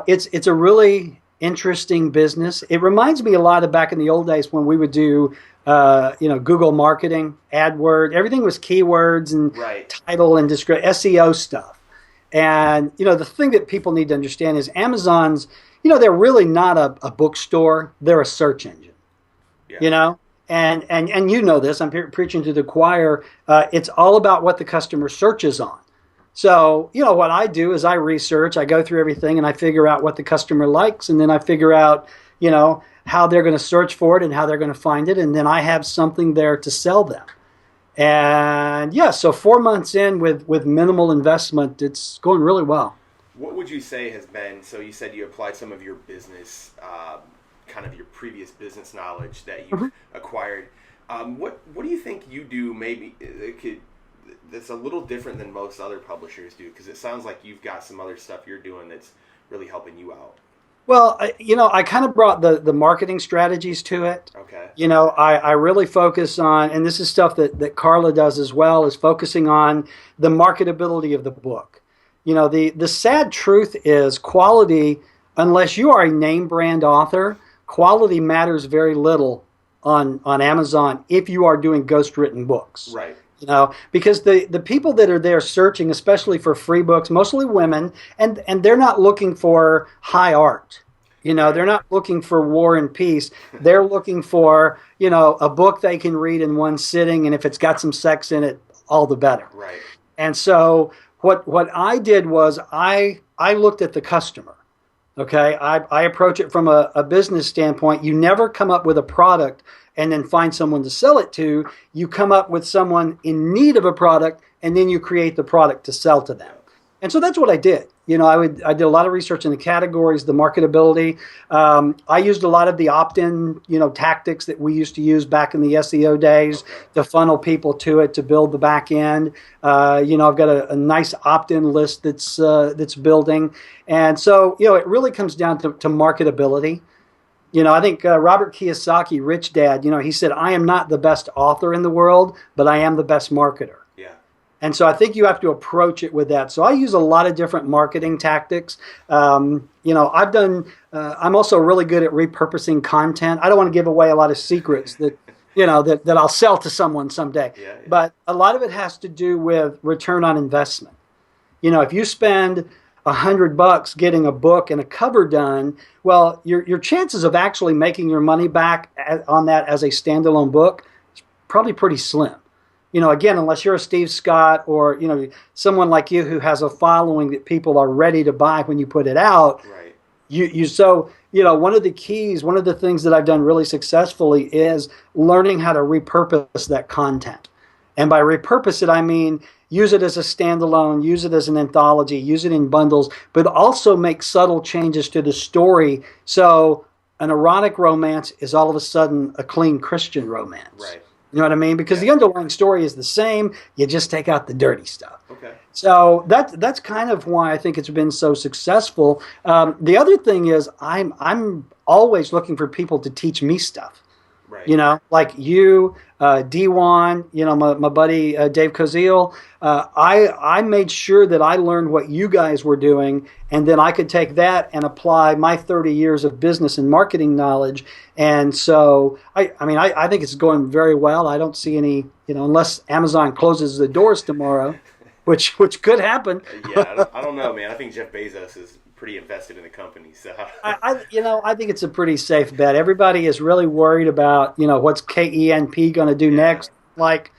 it's a really interesting business. It reminds me a lot of back in the old days when we would do Google marketing, AdWords. Everything was keywords and title and SEO stuff. And, the thing that people need to understand is Amazon's, they're really not a bookstore. They're a search engine, and you know this, I'm preaching to the choir. It's all about what the customer searches on. So, what I do is I research, I go through everything and I figure out what the customer likes. And then I figure out, how they're going to search for it and how they're going to find it. And then I have something there to sell them. And so 4 months in with minimal investment, it's going really well. What would you say has been, so you said you applied some of your business, kind of your previous business knowledge that you've acquired. What do you think you do maybe that's a little different than most other publishers do? Because it sounds like you've got some other stuff you're doing that's really helping you out. Well, I kind of brought the marketing strategies to it. Okay. I really focus on, and this is stuff that Carla does as well, is focusing on the marketability of the book. The sad truth is quality, unless you are a name brand author, quality matters very little on Amazon if you are doing ghostwritten books. Right. Because the people that are there searching, especially for free books, mostly women, and they're not looking for high art. They're not looking for War and Peace. They're looking for, a book they can read in one sitting, and if it's got some sex in it, all the better. Right. And so what I did was I looked at the customer. Okay, I approach it from a business standpoint. You never come up with a product and then find someone to sell it to. You come up with someone in need of a product, and then you create the product to sell to them. And so that's what I did. I did a lot of research in the categories, the marketability. I used a lot of the opt-in, tactics that we used to use back in the SEO days to funnel people to it, to build the back end. I've got a nice opt-in list that's building. And so, it really comes down to marketability. I think Robert Kiyosaki, Rich Dad, he said, I am not the best author in the world, but I am the best marketer. Yeah. And so I think you have to approach it with that. So I use a lot of different marketing tactics. I'm also really good at repurposing content. I don't want to give away a lot of secrets that I'll sell to someone someday. Yeah. But a lot of it has to do with return on investment. If you spend $100 getting a book and a cover done, well, your chances of actually making your money back on that as a standalone book is probably pretty slim. Again, unless you're a Steve Scott or, someone like you who has a following that people are ready to buy when you put it out. Right. So one of the keys, one of the things that I've done really successfully is learning how to repurpose that content. And by repurpose it, I mean use it as a standalone, use it as an anthology, use it in bundles, but also make subtle changes to the story. So an erotic romance is all of a sudden a clean Christian romance. Right. You know what I mean? Because the underlying story is the same. You just take out the dirty stuff. Okay. So that's kind of why I think it's been so successful. The other thing is I'm always looking for people to teach me stuff. Right. Like you, D1, my buddy Dave Koziel. I made sure that I learned what you guys were doing, and then I could take that and apply my 30 years of business and marketing knowledge. And so, I think it's going very well. I don't see any, unless Amazon closes the doors tomorrow, which could happen. Yeah, I don't know, man. I think Jeff Bezos is pretty invested in the company. So I think it's a pretty safe bet. Everybody is really worried about, what's KENP going to do next. Like,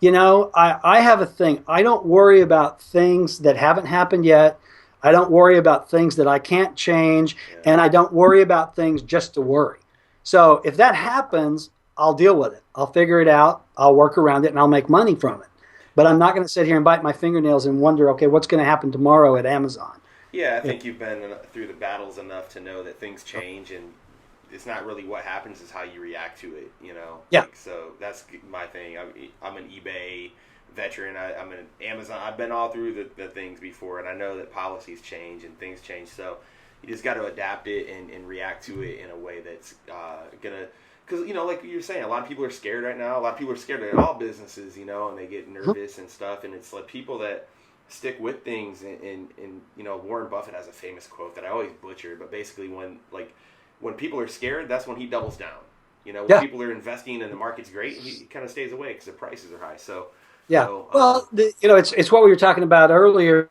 I have a thing. I don't worry about things that haven't happened yet. I don't worry about things that I can't change. Yeah. And I don't worry about things just to worry. So if that happens, I'll deal with it. I'll figure it out. I'll work around it, and I'll make money from it. But I'm not going to sit here and bite my fingernails and wonder, okay, what's going to happen tomorrow at Amazon? Yeah, I think you've been through the battles enough to know that things change, and it's not really what happens, it's how you react to it, Yeah. So that's my thing. I'm an eBay veteran. I'm an Amazon. I've been all through the things before, and I know that policies change and things change. So you just got to adapt it and react to it in a way that's going to... Because, like you're saying, a lot of people are scared right now. A lot of people are scared at all businesses, and they get nervous and stuff. And it's like people that stick with things. And Warren Buffett has a famous quote that I always butcher. But basically, when people are scared, that's when he doubles down. When people are investing and the market's great, he kind of stays away because the prices are high. So yeah. It's what we were talking about earlier.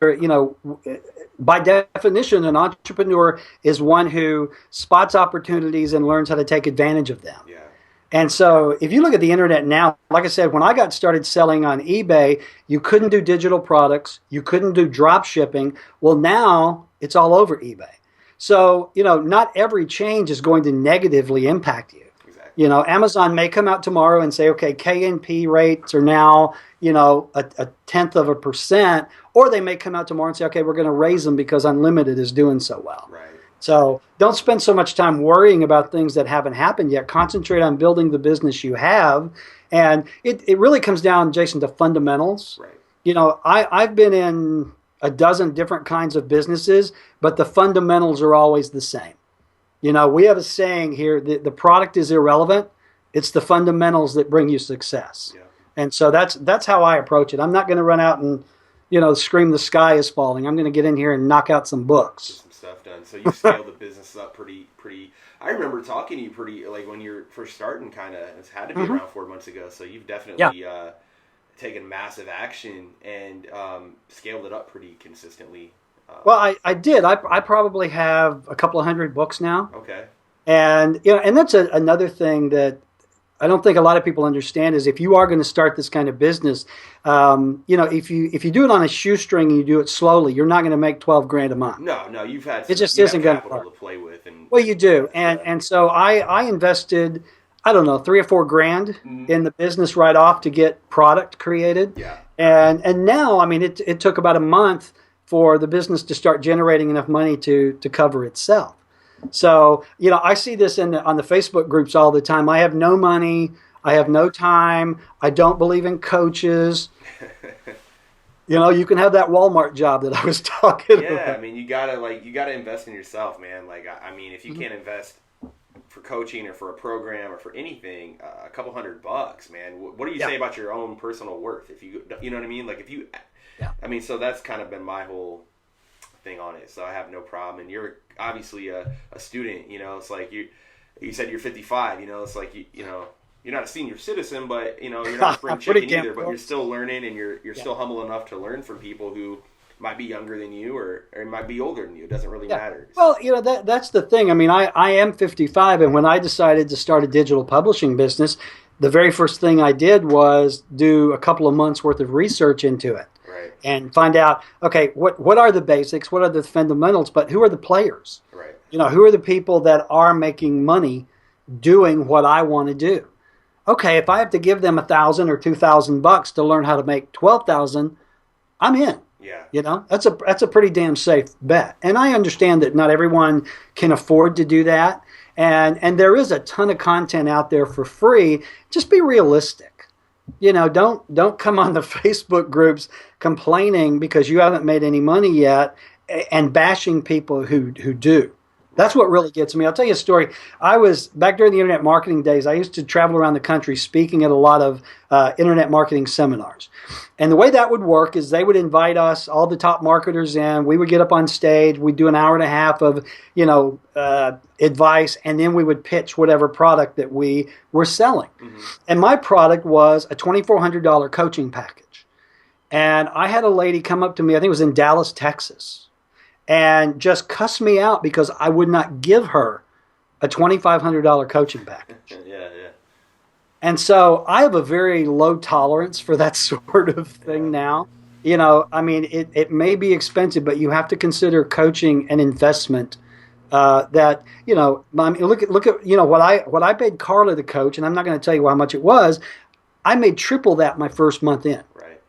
By definition, an entrepreneur is one who spots opportunities and learns how to take advantage of them. Yeah. And so if you look at the internet now, like I said, when I got started selling on eBay, you couldn't do digital products. You couldn't do drop shipping. Well, now it's all over eBay. So, not every change is going to negatively impact you. Exactly. Amazon may come out tomorrow and say, okay, KNP rates are now, a tenth of a percent, or they may come out tomorrow and say, okay, we're going to raise them because Unlimited is doing so well. Right. So don't spend so much time worrying about things that haven't happened yet. Concentrate on building the business you have. And it really comes down, Jason, to fundamentals. Right. I've been in a dozen different kinds of businesses, but the fundamentals are always the same. We have a saying here, the product is irrelevant. It's the fundamentals that bring you success. Yeah. And so that's how I approach it. I'm not going to run out and, scream the sky is falling. I'm going to get in here and knock out some books. Get some stuff done. So you scaled the business up pretty. I remember talking to you pretty, like when you're first starting, kind of, it's had to be around 4 months ago. So you've definitely taken massive action and scaled it up pretty consistently. Well, I did. I probably have a couple of hundred books now. Okay. And and that's another thing that I don't think a lot of people understand is if you are going to start this kind of business, if you do it on a shoestring and you do it slowly, you're not going to make $12,000 a month. No, you've had it just isn't going to capital to play with. And well, you do, and so I invested, I don't know, $3 or $4,000 in the business right off to get product created. Yeah. And now, I mean, it took about a month for the business to start generating enough money to cover itself. So, I see this on the Facebook groups all the time. I have no money. I have no time. I don't believe in coaches. You can have that Walmart job that I was talking about. Yeah, I mean, you gotta invest in yourself, man. Like, I mean, if you can't invest for coaching or for a program or for anything, a couple $100, man. What do you say about your own personal worth? If you know what I mean? Like, if you, I mean, so that's kind of been my whole thing on it. So I have no problem. And you're obviously a student. It's like you said you're 55. It's like you're not a senior citizen, but you're not a spring chicken either. But you're still learning, and you're still humble enough to learn from people who might be younger than you or might be older than you. It doesn't really matter. Well, that's the thing. I mean, I am 55, and when I decided to start a digital publishing business, the very first thing I did was do a couple of months worth of research into it. Right. And find out, okay, what are the basics? What are the fundamentals? But who are the players? Right. Who are the people that are making money doing what I want to do? Okay, if I have to give them $1,000 or $2,000 to learn how to make $12,000, I'm in. Yeah. That's a pretty damn safe bet. And I understand that not everyone can afford to do that. And there is a ton of content out there for free. Just be realistic. Don't come on the Facebook groups complaining because you haven't made any money yet and bashing people who do. That's what really gets me. I'll tell you a story. I was, back during the internet marketing days, I used to travel around the country speaking at a lot of internet marketing seminars. And the way that would work is they would invite us, all the top marketers in. We would get up on stage. We'd do an hour and a half of, advice, and then we would pitch whatever product that we were selling. Mm-hmm. And my product was a $2,400 coaching package. And I had a lady come up to me, I think it was in Dallas, Texas, and just cuss me out because I would not give her a $2,500 coaching package. Yeah. And so I have a very low tolerance for that sort of thing now. I mean, it may be expensive, but you have to consider coaching an investment. I mean, look at what I paid Carla to coach, and I'm not going to tell you how much it was. I made triple that my first month in. Right.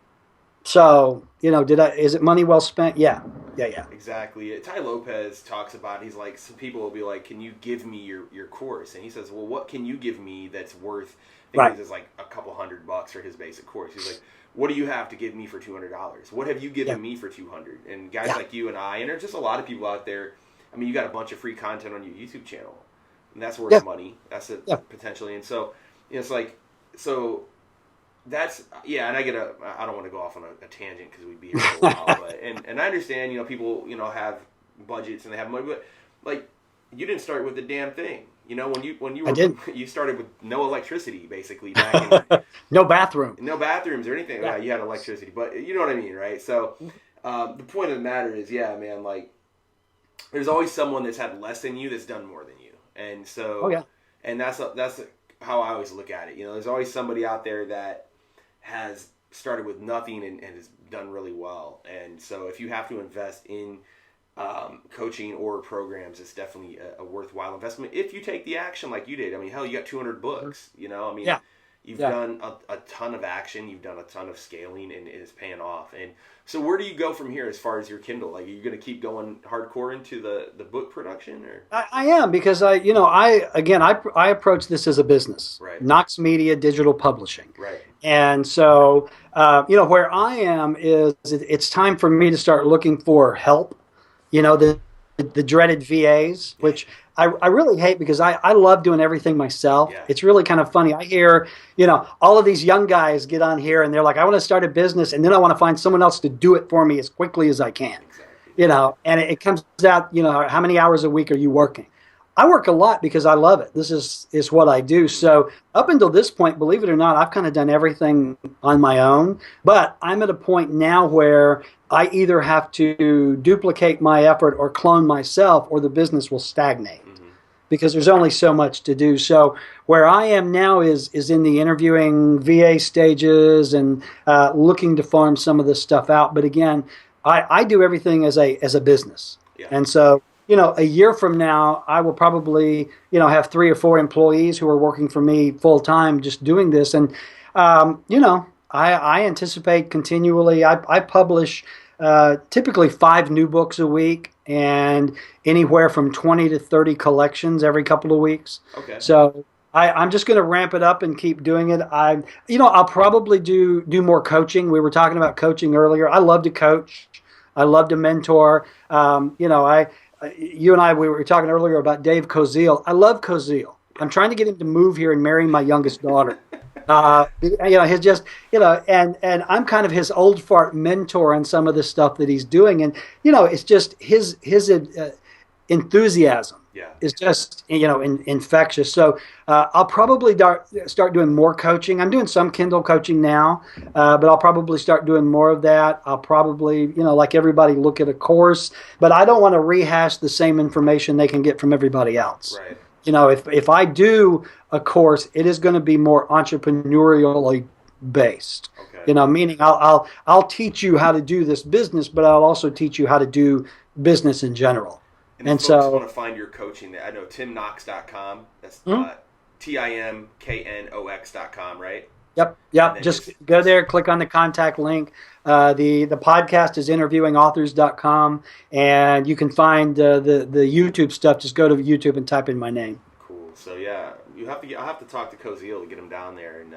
So is it money well spent? Yeah. Exactly. Ty Lopez talks about, he's like, some people will be like, can you give me your course? And he says, well, what can you give me that's worth, I think it's like a couple $100 for his basic course. He's like, what do you have to give me for $200? What have you given me for $200? And guys like you and I, and there's just a lot of people out there. I mean, you got a bunch of free content on your YouTube channel, and that's worth money. That's it potentially. And so it's like, so that's, and I don't want to go off on a tangent because we'd be here for a while, but, and I understand, people, have budgets and they have money, but like, you didn't start with the damn thing. When you were, you started with no electricity, basically, back in, no bathrooms or anything. Yeah, you had electricity, but you know what I mean, right? So, the point of the matter is, man, like, there's always someone that's had less than you that's done more than you, and so, and that's how I always look at it. There's always somebody out there that has started with nothing and has done really well. And so if you have to invest in coaching or programs is definitely a worthwhile investment if you take the action like you did. I mean, hell, you got 200 books. You know, I mean, you've done a ton of action, you've done a ton of scaling, and it is paying off. And so, where do you go from here as far as your Kindle? Like, are you going to keep going hardcore into the book production, or? I am, because I approach this as a business. Right. Knox Media Digital Publishing. Right. And so, where I am is it's time for me to start looking for help. The dreaded VAs, which I really hate, because I love doing everything myself. Yeah. It's really kind of funny. I hear, all of these young guys get on here and they're like, I want to start a business, and then I want to find someone else to do it for me as quickly as I can. Exactly. And it comes out, how many hours a week are you working? I work a lot because I love it. This is what I do. So up until this point, believe it or not, I've kind of done everything on my own. But I'm at a point now where I either have to duplicate my effort or clone myself, or the business will stagnate, because there's only so much to do. So where I am now is in the interviewing VA stages and looking to farm some of this stuff out. But again, I do everything as a business. Yeah. And so, a year from now, I will probably, have 3 or 4 employees who are working for me full time, just doing this. And, I anticipate continually, I publish typically 5 new books a week, and anywhere from 20 to 30 collections every couple of weeks. Okay. So I'm just going to ramp it up and keep doing it. I'll probably do more coaching. We were talking about coaching earlier. I love to coach. I love to mentor. You and I, we were talking earlier about Dave Koziel. I love Koziel. I'm trying to get him to move here and marry my youngest daughter. He's just, and I'm kind of his old fart mentor on some of the stuff that he's doing. And, it's just his enthusiasm is just, infectious. So I'll probably start doing more coaching. I'm doing some Kindle coaching now, but I'll probably start doing more of that. I'll probably, like everybody, look at a course, but I don't want to rehash the same information they can get from everybody else. Right. If I do a course, it is going to be more entrepreneurially based. Okay. Meaning I'll teach you how to do this business, but I'll also teach you how to do business in general. And if folks want to find your coaching, I know timknox.com. That's TIMKNOX.com, right? Yep. Just go there, click on the contact link. The podcast is interviewingauthors.com, and you can find the YouTube stuff. Just go to YouTube and type in my name. Cool. So I'll have to talk to Koziel to get him down there and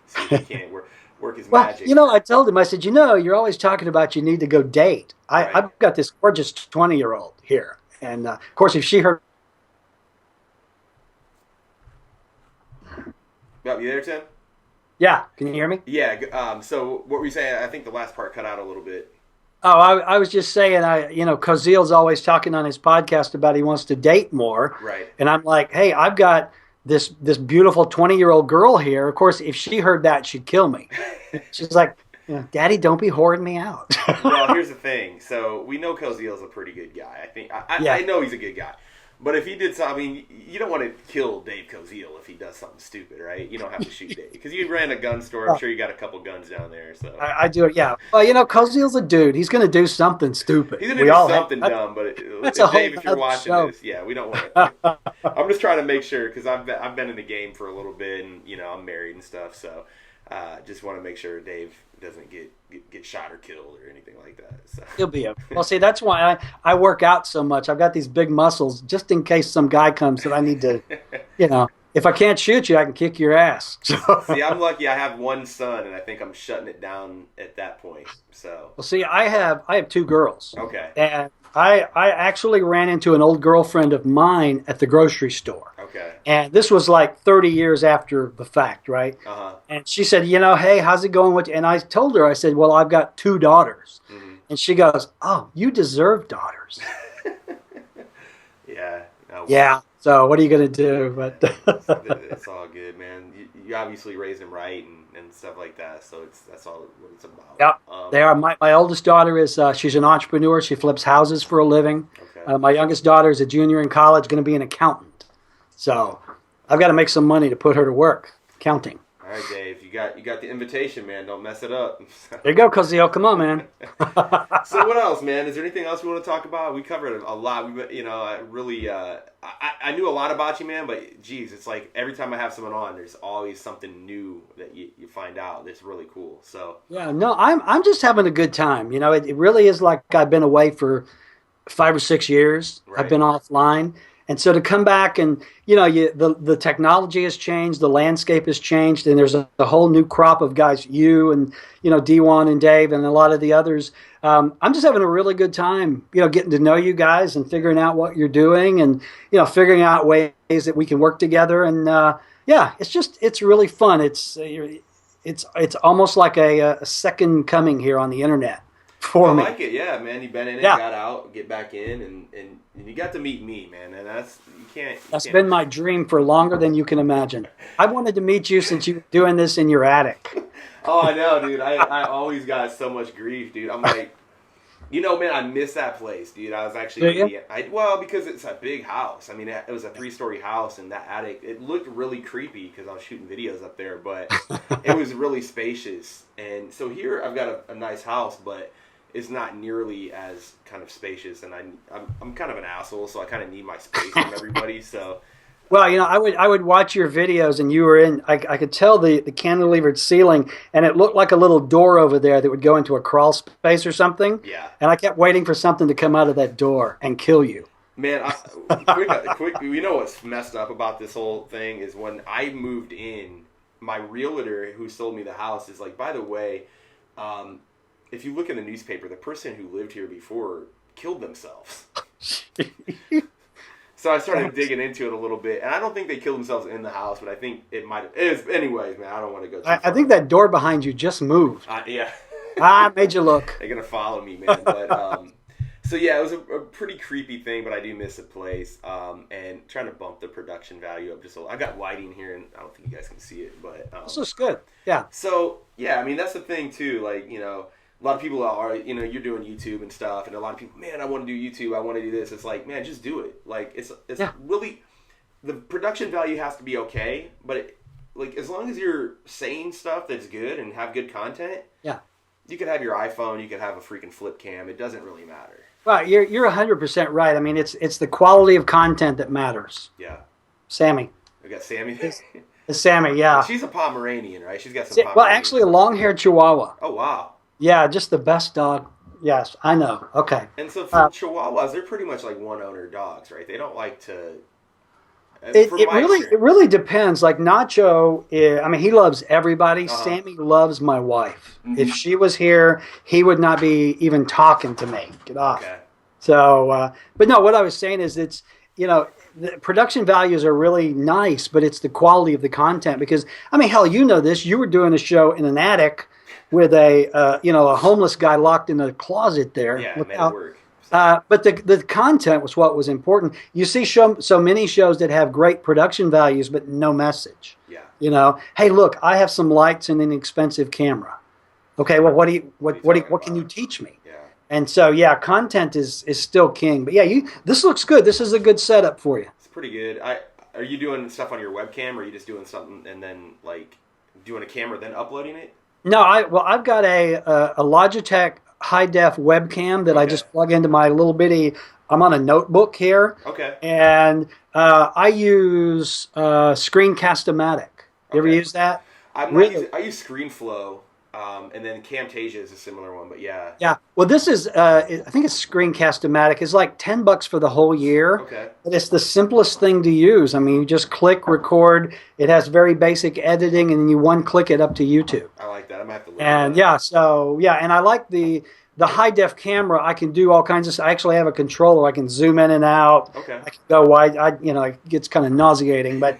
see if he can't work his magic. I told him, I said, you're always talking about you need to go date. I've got this gorgeous 20-year-old here, and of course, if she heard. Yep, you there, Tim? Yeah, can you hear me? Yeah. So what were you saying? I think the last part cut out a little bit. Oh, I was just saying, Koziel's always talking on his podcast about he wants to date more. Right. And I'm like, hey, I've got this beautiful 20-year-old girl here. Of course, if she heard that, she'd kill me. She's like, Daddy, don't be whoring me out. Well, here's the thing. So we know Koziel's a pretty good guy. I think I know he's a good guy. But if he did something, you don't want to kill Dave Koziel if he does something stupid, right? You don't have to shoot Dave. Because you ran a gun store. I'm sure you got a couple guns down there. So I do it, yeah. Well, Koziel's a dude. He's going to do something stupid. He's going to do something dumb. But Dave, if you're watching this, we don't want to. I'm just trying to make sure, because I've been in the game for a little bit, and, I'm married and stuff. So just want to make sure Dave doesn't get shot or killed or anything like that. So. He'll be okay. Well, see, that's why I work out so much. I've got these big muscles just in case some guy comes that I need to, if I can't shoot you, I can kick your ass. So. See, I'm lucky I have one son, and I think I'm shutting it down at that point. So. Well, see, I have 2 girls. Okay. And I actually ran into an old girlfriend of mine at the grocery store. Okay. And this was like 30 years after the fact, right? Uh-huh. And she said, hey, how's it going with you? And I told her, I said, well, I've got 2 daughters. Mm-hmm. And she goes, oh, you deserve daughters. Yeah. Yeah. So what are you going to do? But it's all good, man. You obviously raised them right and stuff like that. So that's all what it's about. Yeah. They are. My oldest daughter is, she's an entrepreneur. She flips houses for a living. Okay. My youngest daughter is a junior in college, going to be an accountant. So I've got to make some money to put her to work, counting. All right, Dave. You got the invitation, man. Don't mess it up. There you go, Cozio. Come on, man. So what else, man? Is there anything else we want to talk about? We covered a lot. I really, I knew a lot about you, man. But geez, it's like every time I have someone on, there's always something new that you find out that's really cool. So Yeah, no, I'm just having a good time. It really is like I've been away for 5 or 6 years. right. I've been offline. And so to come back and, the technology has changed, the landscape has changed, and there's a whole new crop of guys, you and, D1 and Dave and a lot of the others. I'm just having a really good time, getting to know you guys and figuring out what you're doing and, figuring out ways that we can work together. And, it's really fun. It's almost like a second coming here on the internet. I like it, yeah, man. You've been in it, got out, get back in, and you got to meet me, man. And that's been my dream for longer than you can imagine. I wanted to meet you since you were doing this in your attic. Oh, I know, dude. I always got so much grief, dude. I'm like, man, I miss that place, dude. I was actually, because it's a big house. I mean, it was a 3-story house, and that attic, it looked really creepy because I was shooting videos up there, but it was really spacious. And so here I've got a nice house, but it's not nearly as kind of spacious, and I'm kind of an asshole, so I kind of need my space from everybody. So, well, I would watch your videos, and you were in. I could tell the cantilevered ceiling, and it looked like a little door over there that would go into a crawl space or something. Yeah. And I kept waiting for something to come out of that door and kill you. Man, quick. You know what's messed up about this whole thing is when I moved in, my realtor who sold me the house is like, by the way, if you look in the newspaper, the person who lived here before killed themselves. So I started digging into it a little bit, and I don't think they killed themselves in the house, but I think it might have. Anyways, man, I don't want to go too far. I think that door behind you just moved. Yeah. Made you look. They're going to follow me, man. But, so yeah, it was a pretty creepy thing, but I do miss the place, and trying to bump the production value up just a little. I got lighting here, and I don't think you guys can see it, but this looks good. Yeah. So yeah, I mean that's the thing too. Like a lot of people are you're doing YouTube and stuff, and a lot of people, man, I want to do YouTube, I want to do this. It's like, man, just do it. Like it's really the production value has to be okay, but as long as you're saying stuff that's good and have good content, you could have your iPhone, you could have a freaking flip cam. It doesn't really matter. Well, you're 100% right. I mean, it's the quality of content that matters. Yeah. Sammy. We got Sammy. It's Sammy, yeah. She's a Pomeranian, right? She's got some Pomeranian. Well, actually, a long-haired Chihuahua. Oh, wow. Yeah, just the best dog. Yes, I know. Okay. And so for Chihuahuas, they're pretty much like one-owner dogs, right? They don't like to... It really depends. Like Nacho, he loves everybody. Uh-huh. Sammy loves my wife. Mm-hmm. If she was here, he would not be even talking to me. Get off. Okay. So, but no, what I was saying is the production values are really nice, but it's the quality of the content because, hell, this. You were doing a show in an attic with a homeless guy locked in a closet there. Yeah, it made it work. But the content was what was important. You see so many shows that have great production values, but no message. Yeah. Hey, look, I have some lights and an expensive camera. Okay, well, what can you teach me? Yeah. And so, content is still king. But this looks good. This is a good setup for you. It's pretty good. Are you doing stuff on your webcam, or are you just doing something and then doing a camera then uploading it? No, I've got a Logitech high-def webcam that I just plug into my little bitty. I'm on a notebook here. Okay. And I use Screencast-O-Matic. You ever use that? I use ScreenFlow, and then Camtasia is a similar one, but yeah. Yeah. Well, this is, I think it's Screencast-O-Matic. It's like $10 for the whole year. Okay. But it's the simplest thing to use. You just click, record. It has very basic editing, and then you one-click it up to YouTube. I like that. I'm going to have to learn that. And I like the high-def camera. I can do all kinds of. I actually have a controller. I can zoom in and out. Okay. I can go wide. It gets kind of nauseating, but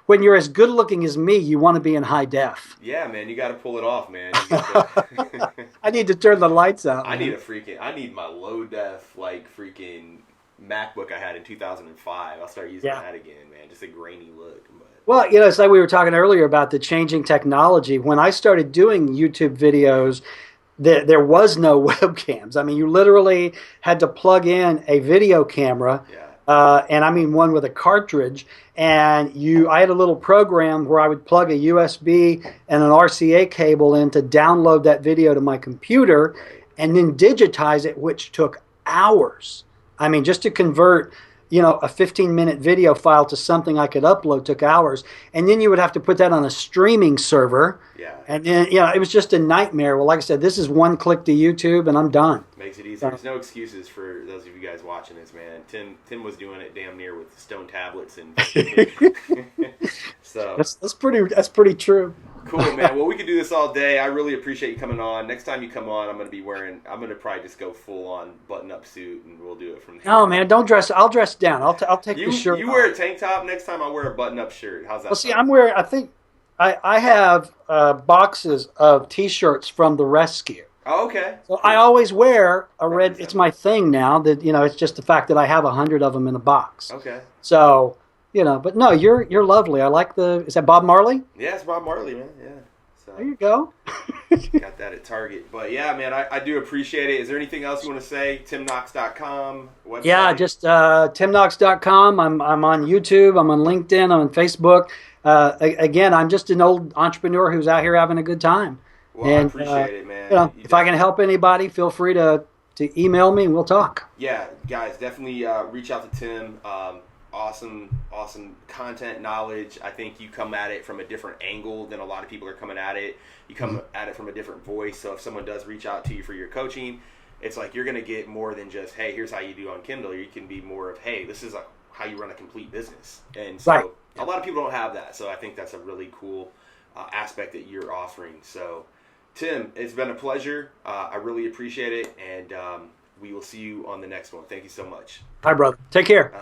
when you're as good-looking as me, you want to be in high def. Yeah, man, you got to pull it off, man. I need to turn the lights out. I need my low-def, freaking MacBook I had in 2005. I'll start using that again, man. Just a grainy look. But. Well, it's like we were talking earlier about the changing technology. When I started doing YouTube videos, there was no webcams. You literally had to plug in a video camera. Yeah. and I mean one with a cartridge. And I had a little program where I would plug a USB and an RCA cable in to download that video to my computer, and then digitize it, which took hours. I mean, just to convert, a 15-minute video file to something I could upload took hours. And then you would have to put that on a streaming server. Yeah. And then, it was just a nightmare. Well, like I said, this is one click to YouTube and I'm done. Makes it easy. There's no excuses for those of you guys watching this, man. Tim was doing it damn near with stone tablets and so that's pretty true. Cool, man. Well, we could do this all day. I really appreciate you coming on. Next time you come on, I'm going to probably just go full on button up suit, and we'll do it from there. Oh man, don't dress. I'll dress down. I'll take the shirt. You wear a tank top. Next time I'll wear a button up shirt. How's that? Well, see, I think I have boxes of T-shirts from the rescue. Oh, okay. So cool. I always wear a red. It's my thing now. That it's just the fact that I have 100 of them in a box. Okay. So. But no, you're lovely. I like is that Bob Marley? Yeah, it's Bob Marley, man. Yeah. So there you go. Got that at Target. But yeah, man, I do appreciate it. Is there anything else you want to say? TimKnox.com website? Yeah, just TimKnox.com. I'm on YouTube. I'm on LinkedIn. I'm on Facebook. Again, I'm just an old entrepreneur who's out here having a good time. Well, I appreciate it, man. If I can help anybody, feel free to email me and we'll talk. Yeah, guys, definitely reach out to Tim. Awesome content, knowledge. I think you come at it from a different angle than a lot of people are coming at it. You come at it from a different voice. So if someone does reach out to you for your coaching, it's like you're going to get more than just, hey, here's how you do on Kindle. You can be more of, hey, this is how you run a complete business. And so a lot of people don't have that. So I think that's a really cool aspect that you're offering. So Tim, it's been a pleasure. I really appreciate it. And we will see you on the next one. Thank you so much. Hi, brother. Take care.